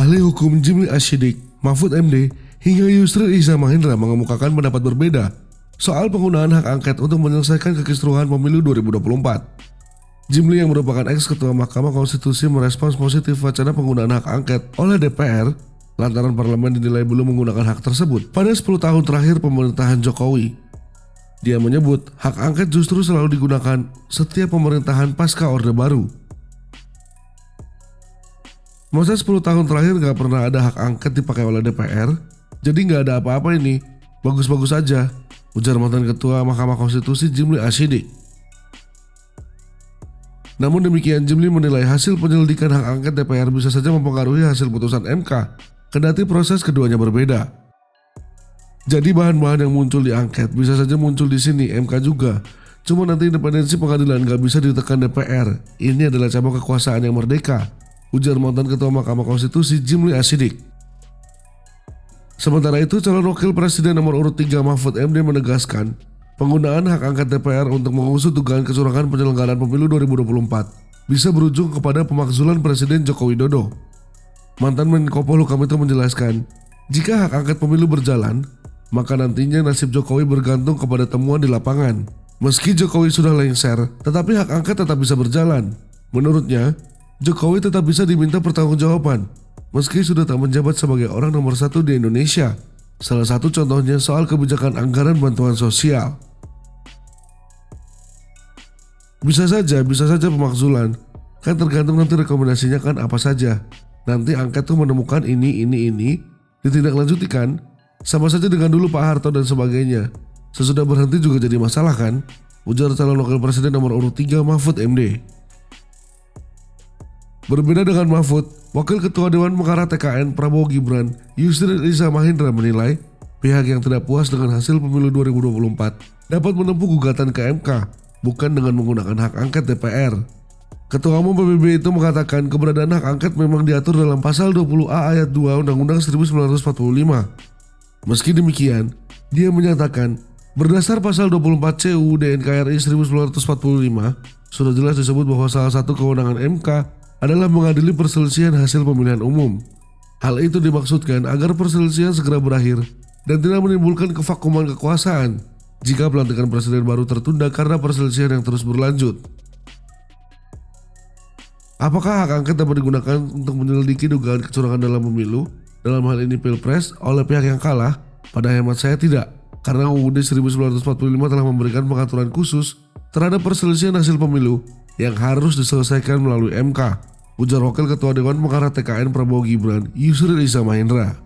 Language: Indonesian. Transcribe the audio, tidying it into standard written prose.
Ahli hukum Jimli Ashidik, Mahfud MD, hingga Yusril Iza Mahendra mengemukakan pendapat berbeda soal penggunaan hak angket untuk menyelesaikan kekisruhan pemilu 2024. Jimli yang merupakan ex-ketua Mahkamah Konstitusi merespons positif wacana penggunaan hak angket oleh DPR lantaran parlemen dinilai belum menggunakan hak tersebut pada 10 tahun terakhir pemerintahan Jokowi. Dia menyebut hak angket justru selalu digunakan setiap pemerintahan pasca Orde Baru. Masa 10 tahun terakhir gak pernah ada hak angket dipakai oleh DPR, jadi gak ada apa-apa ini, bagus-bagus aja, ujar mantan Ketua Mahkamah Konstitusi Jimli Ashidik. Namun demikian, Jimli menilai hasil penyelidikan hak angket DPR bisa saja mempengaruhi hasil putusan MK, kendati proses keduanya berbeda. Jadi bahan-bahan yang muncul di angket bisa saja muncul di sini MK juga. Cuma nanti independensi pengadilan gak bisa ditekan DPR. Ini adalah cabang kekuasaan yang merdeka, ujar mantan Ketua Mahkamah Konstitusi Jimli Ashidik. Sementara itu, calon wakil presiden nomor urut 3 Mahfud MD menegaskan penggunaan hak angket DPR untuk mengusut dugaan kecurangan penyelenggaraan pemilu 2024 bisa berujung kepada pemakzulan Presiden Joko Widodo. Mantan Menko Polhukam itu menjelaskan, jika hak angket pemilu berjalan, maka nantinya nasib Jokowi bergantung kepada temuan di lapangan. Meski Jokowi sudah lengser, tetapi hak angket tetap bisa berjalan. Menurutnya, Jokowi tetap bisa diminta pertanggungjawaban, meski sudah tak menjabat sebagai orang nomor 1 di Indonesia. Salah satu contohnya soal kebijakan anggaran bantuan sosial. Bisa saja pemakzulan, kan tergantung nanti rekomendasinya kan apa saja. Nanti angket tuh menemukan ini, ditindaklanjuti kan? Sama saja dengan dulu Pak Harto dan sebagainya. Sesudah berhenti juga jadi masalah kan? Ujar calon wakil presiden nomor urut 3 Mahfud MD. Berbeda dengan Mahfud, Wakil Ketua Dewan Pengarah TKN Prabowo Gibran, Yusril Iza Mahendra menilai pihak yang tidak puas dengan hasil pemilu 2024 dapat menempuh gugatan ke MK, bukan dengan menggunakan hak angket DPR. Ketua Umum PBB itu mengatakan keberadaan hak angket memang diatur dalam pasal 20A ayat 2 Undang-Undang 1945. Meski demikian, dia menyatakan berdasar pasal 24C UUD NKRI 1945 sudah jelas disebut bahwa salah satu kewenangan MK adalah mengadili perselisihan hasil pemilihan umum. Hal itu dimaksudkan agar perselisihan segera berakhir dan tidak menimbulkan kevakuman kekuasaan jika pelantikan presiden baru tertunda karena perselisihan yang terus berlanjut. Apakah hak angket dapat digunakan untuk menyelidiki dugaan kecurangan dalam pemilu, dalam hal ini Pilpres, oleh pihak yang kalah? Pada hemat saya tidak, karena UUD 1945 telah memberikan pengaturan khusus terhadap perselisihan hasil pemilu yang harus diselesaikan melalui MK, ujar Wakil Ketua Dewan Pengarah TKN Prabowo Gibran, Yusril Iza Mahendra.